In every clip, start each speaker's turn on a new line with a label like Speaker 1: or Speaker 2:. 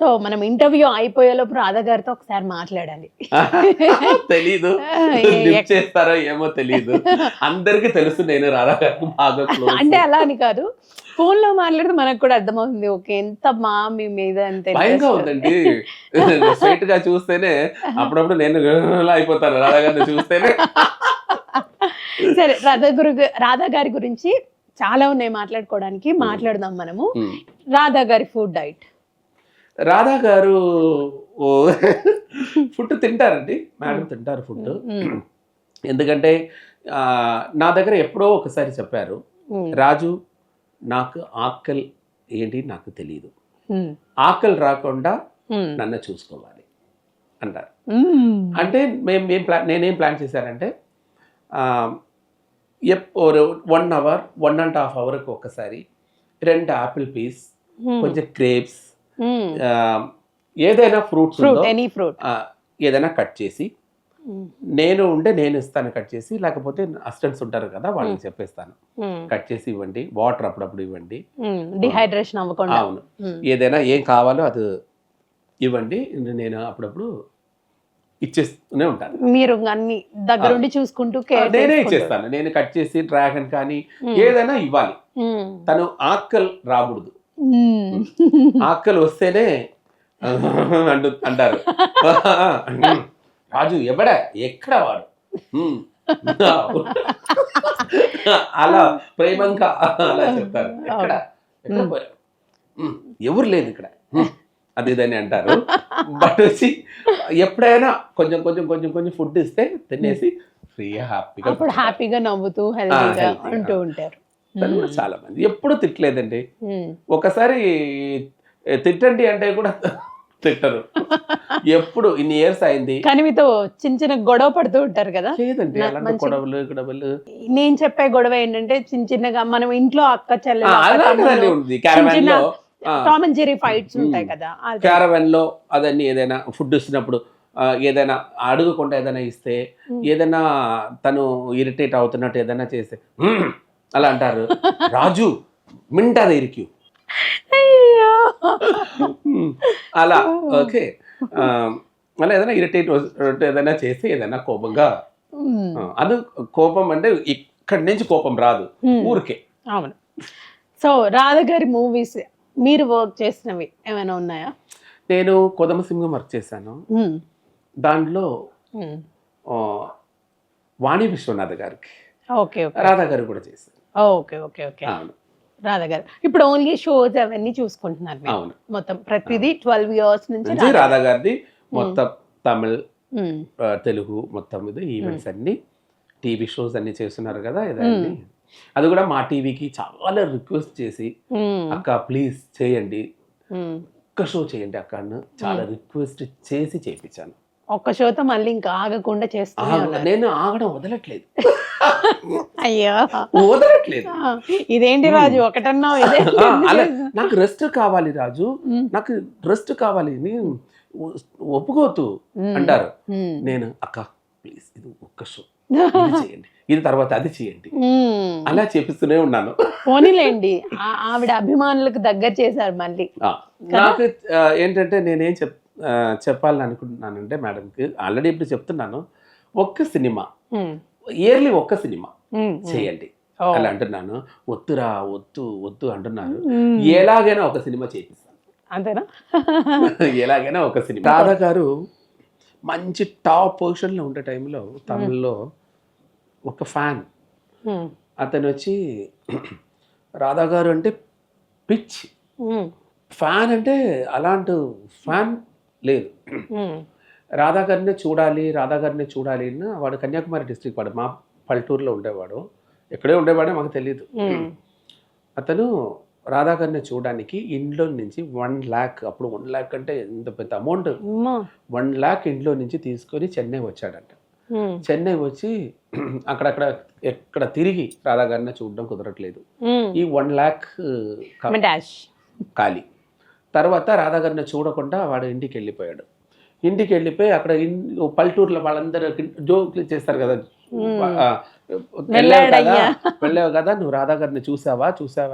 Speaker 1: So మనం interview అయిపోయేలోపు Radha గారితో ఒకసారి మాట్లాడాలి.
Speaker 2: తెలీదు లిఫ్ట్ చేస్తారో ఏమో తెలీదు. అందరికి తెలుసు నేను రాధా గారికి బాగా క్లోజ్.
Speaker 1: అంటే అలా అని కాదు, ఫోన్ లో మాట్లాడితే మనకు కూడా అర్థమవుతుంది. ఓకే, ఎంత మా మీ మీద అంత
Speaker 2: భయంగా ఉందండి. స్ట్రైట్ గా చూస్తేనే అప్పుడప్పుడు నేను అయిపోతాను రాధా గారిని చూస్తేనే.
Speaker 1: సరే, రాధా గారి గురించి చాలా ఉన్నాయి మాట్లాడుకోవడానికి, మాట్లాడదాం మనము. రాధా గారి ఫుడ్ డైట్.
Speaker 2: రాధా గారు ఫుడ్ తింటారండి, మేడం తింటారు ఫుడ్. ఎందుకంటే నా దగ్గర ఎప్పుడో ఒకసారి చెప్పారు, రాజు నాకు ఆకలి ఏంటి నాకు తెలియదు, ఆకలి రాకుండా నన్ను చూసుకోవాలి అంటారు. అంటే నేనేం ప్లాన్ చేశానంటే 1 hour 1.5 hourకి ఒకసారి 2 ఆపిల్ పీస్, కొంచెం క్రేప్స్, ఏదైనా ఫ్రూట్స్ ఏదైనా కట్ చేసి నేను ఇస్తాను కట్ చేసి, లేకపోతే అసిస్టెంట్స్ ఉంటారు కదా వాళ్ళకి చెప్పేస్తాను కట్ చేసి ఇవ్వండి, వాటర్ అప్పుడప్పుడు ఇవ్వండి,
Speaker 1: డిహైడ్రేషన్ అవ్వకుండా.
Speaker 2: అవును, ఏదైనా ఏం కావాలో అది ఇవ్వండి, నేను అప్పుడప్పుడు ఇచ్చేస్తూనే ఉంటాను.
Speaker 1: మీరు అన్ని దగ్గరుండి చూసుకుంటూ
Speaker 2: నేనే ఇచ్చేస్తాను. నేను కట్ చేసి డ్రాగన్ కానీ ఏదైనా ఇవ్వాలి. తను ఆకలి రాకూడదు, ఆకలి వస్తేనే అంటారు, రాజు ఎక్కడ వాడు అలా ప్రేమంగా అలా చెప్తారు. ఎక్కడ పోయారు, ఎవరు లేదు ఇక్కడ, అది ఇదని అంటారు. బట్ వచ్చి ఎప్పుడైనా కొంచెం కొంచెం కొంచెం కొంచెం ఫుడ్ ఇస్తే తినేసి ఫ్రీగా
Speaker 1: హ్యాపీగా నవ్వుతూ హెల్తీగా అంటూ ఉంటారు.
Speaker 2: చాలా మంది ఎప్పుడు తిట్టలేదండి. ఒకసారి తిట్టండి అంటే కూడా తిట్టరు. ఎప్పుడు ఇన్ని ఇయర్స్ అయింది
Speaker 1: కానీ మీతో చిన్న చిన్న గొడవ పడుతూ ఉంటారు కదా?
Speaker 2: లేదండి, అలాంటి గొడవలు.
Speaker 1: నేను చెప్పే గొడవ ఏంటంటే చిన్న చిన్నగా మనం ఇంట్లో అక్క చెల్లెలు టామ్ అండ్ జెర్రీ ఫైట్స్ ఉంటాయి కదా,
Speaker 2: క్యారవెన్ లో అదన్నీ ఏదైనా ఫుడ్ ఇచ్చినప్పుడు ఏదైనా అడగకుండా ఏదైనా ఇస్తే, ఏదైనా తను ఇరిటేట్ అవుతున్నట్టు ఏదైనా చేస్తే అలా అంటారు, రాజు మింటాది ఇరికి అలా. ఓకే, అలా ఏదైనా ఇరిటేట్ ఏదైనా చేస్తే ఏదైనా కోపంగా, అది కోపం అంటే ఇక్కడి నుంచి కోపం రాదు, ఊరికే.
Speaker 1: అవును. సో రాధా గారి మూవీస్ మీరు వర్క్ చేసినవి ఏమైనా ఉన్నాయా?
Speaker 2: నేను కొదమసింహం వర్క్ చేశాను. దాంట్లో వాణి విశ్వనాథ్ గారికి రాధా గారు కూడా చేశాను.
Speaker 1: Okay okay okay. రాధా గారు ఇప్పుడు ఓన్లీ షోస్ అవన్నీ చూసుకుంటున్నారు? అవును, మొత్తం ప్రతిదీ 12 years నుంచి
Speaker 2: రాధా గారిది మొత్తం తమిళ్ తెలుగు మొత్తం ఇది ఈవెంట్స్ అన్ని టీవీ షోస్ అన్ని చేస్తున్నారు కదా. ఇదన్నీ అది కూడా మా టీవీకి చాలా రిక్వెస్ట్ చేసి, అక్క ప్లీజ్ చేయండి, ఒక్క షో చేయండి అక్క అని చాలా రిక్వెస్ట్ చేసి చేయించాను.
Speaker 1: ఒక్క షోతో మళ్ళీ ఇంకా ఆగకుండా చేస్తాను.
Speaker 2: నేను ఆగడం వదలట్లేదు.
Speaker 1: అయ్యో
Speaker 2: వదలట్లేదు.
Speaker 1: ఇదేంటి రాజు ఒకటన్నా
Speaker 2: నాకు రెస్ట్ కావాలి రాజు, నాకు రెస్ట్ కావాలి, ఒప్పుకోతు అంటారు. నేను అక్క ప్లీజ్ ఇది ఒక్క షో చేయండి, ఇది తర్వాత అది చేయండి, అలా చేపిస్తూనే ఉన్నాను.
Speaker 1: పోనీలేండి, ఆవిడ అభిమానులకు దగ్గర చేశారు మళ్ళీ.
Speaker 2: నాకు ఏంటంటే నేనేం చెప్పాలని అనుకుంటున్నానంటే మేడంకి ఆల్రెడీ ఇప్పుడు చెప్తున్నాను, ఒక్క సినిమా ఇయర్లీ ఒక్క సినిమా చేయండి అలా అంటున్నాను. వద్దురా వద్దు అంటున్నారు. ఎలాగైనా ఒక సినిమా చేపిస్తాను,
Speaker 1: అంతేనా?
Speaker 2: ఎలాగైనా ఒక సినిమా. రాధా గారు మంచి టాప్ పొజిషన్లో ఉండే టైంలో తమిళ్లో ఒక ఫ్యాన్ అతను వచ్చి, రాధా గారు అంటే పిచ్చి ఫ్యాన్, అంటే అలాంటి ఫ్యాన్ లేదు, రాధా గారినే చూడాలి అని. వాడు కన్యాకుమారి డిస్ట్రిక్ట్, వాడు మా పల్లెటూరులో ఉండేవాడు, ఎక్కడే ఉండేవాడో మాకు తెలియదు. అతను రాధా గారిని చూడడానికి ఇంట్లో నుంచి 1 lakh, అప్పుడు 1 lakh అంటే ఎంత పెద్ద అమౌంట్, 1 lakh ఇంట్లో నుంచి తీసుకొని చెన్నై వచ్చాడంట. చెన్నై వచ్చి అక్కడక్కడ ఎక్కడ తిరిగి రాధా గారిని చూడడం కుదరట్లేదు. ఈ 1 lakh ఖాళీ. తర్వాత రాధా గారిని చూడకుండా వాడు ఇంటికి వెళ్ళిపోయాడు. ఇంటికి వెళ్ళిపోయి అక్కడ పల్లెటూరులో వాళ్ళందరూ జోకులు చేస్తారు కదా, వెళ్ళావు కదా నువ్వు రాధా గారిని చూసావా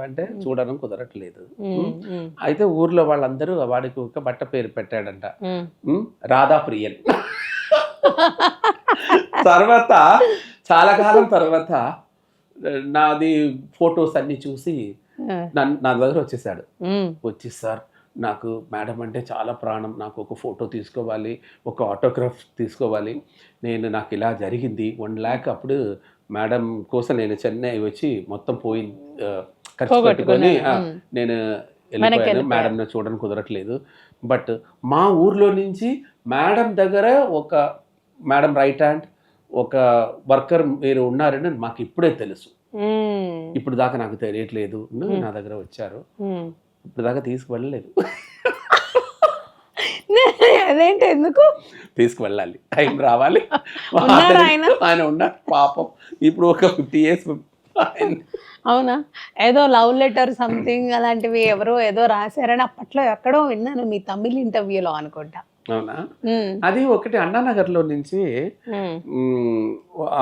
Speaker 2: అంటే చూడడం కుదరట్లేదు. అయితే ఊర్లో వాళ్ళందరూ వాడికి ఒక బట్ట పేరు పెట్టాడంట, రాధా ప్రియన్. తర్వాత చాలా కాలం తర్వాత నాది ఫొటోస్ అన్ని చూసి నా దగ్గర వచ్చేసాడు. వచ్చి సార్ నాకు మేడం అంటే చాలా ప్రాణం, నాకు ఒక ఫోటో తీసుకోవాలి, ఒక ఆటోగ్రాఫ్ తీసుకోవాలి, నాకు ఇలా జరిగింది 1 lakh అప్పుడు మేడం కోసం నేను చెన్నై వచ్చి మొత్తం ఖర్చు పెట్టుకొని నేను వెళ్ళిపోయాను, మేడం చూడడం కుదరట్లేదు. బట్ మా ఊర్లో నుంచి మేడం దగ్గర ఒక మేడం రైట్ హ్యాండ్ ఒక వర్కర్ మీరు ఉన్నారని మాకు ఇప్పుడే తెలుసు, ఇప్పుడు దాకా నాకు తెలియట్లేదు, నా దగ్గర వచ్చారు, ఇప్పుడు దాకా తీసుకువెళ్ళలేదు.
Speaker 1: అదేంటి, ఎందుకు
Speaker 2: తీసుకువెళ్ళాలి, టైం రావాలి. ఆయన ఉన్నారు పాపం, ఇప్పుడు ఒక 50 years.
Speaker 1: అవునా, ఏదో లవ్ లెటర్ సంథింగ్ అలాంటివి ఎవరో ఏదో రాశారని అప్పట్లో ఎక్కడో విన్నాను, మీ తమిళ ఇంటర్వ్యూలో అనుకుంటా.
Speaker 2: అవునా, అది ఒకటి అన్నానగర్ లో నుంచి,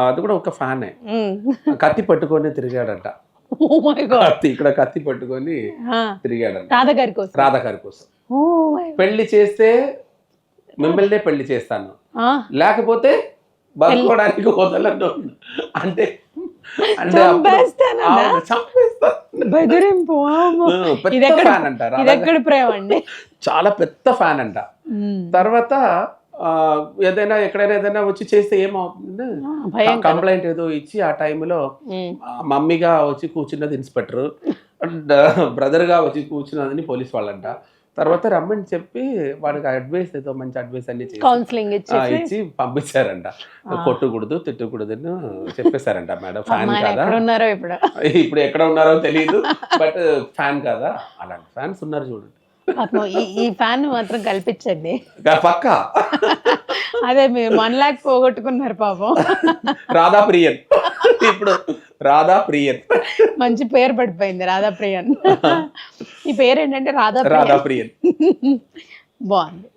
Speaker 2: అది కూడా ఒక ఫ్యానే కత్తి పట్టుకొని తిరిగాడంట. ఇక్కడ కత్తి పట్టుకొని తిరిగాడంట రాధాగారి కోసం. పెళ్లి చేస్తే మిమ్మల్నే పెళ్లి చేస్తాను, లేకపోతే బతుకోవడానికి వదలను అంటే చాలా పెద్ద ఫ్యాన్ అంట. తర్వాత ఏదైనా ఎక్కడైనా ఏదైనా వచ్చి చేస్తే ఏమవుతుంది, కంప్లైంట్ ఏదో ఇచ్చి ఆ టైంలో మమ్మీగా వచ్చి కూర్చున్నది ఇన్స్పెక్టర్, బ్రదర్ గా వచ్చి కూర్చున్నదని పోలీస్ వాళ్ళంట. తర్వాత రమ్మని చెప్పి వాడికి అడ్వైస్ ఏదో మంచి అడ్వైస్ అన్ని
Speaker 1: కౌన్సిలింగ్
Speaker 2: ఇచ్చి పంపించారంట. కొట్టకూడదు తిట్టకూడదు అని చెప్పేశారంట. మేడం ఫ్యాన్ కదా, ఇప్పుడు ఎక్కడ ఉన్నారో తెలియదు, బట్ ఫ్యాన్ కదా, అలాంటి ఫ్యాన్స్ ఉన్నారు చూడండి.
Speaker 1: ఈ ఫ్యాన్ మాత్రం కల్పించండి
Speaker 2: పక్కా.
Speaker 1: అదే మీరు 1 lakh పోగొట్టుకున్నారు పాపం.
Speaker 2: రాధా ప్రియన్, ఇప్పుడు రాధా ప్రియన్
Speaker 1: మంచి పేరు పడిపోయింది, రాధా ప్రియన్. ఈ పేరు ఏంటంటే రాధా
Speaker 2: ప్రియన్.
Speaker 1: బాగుంది.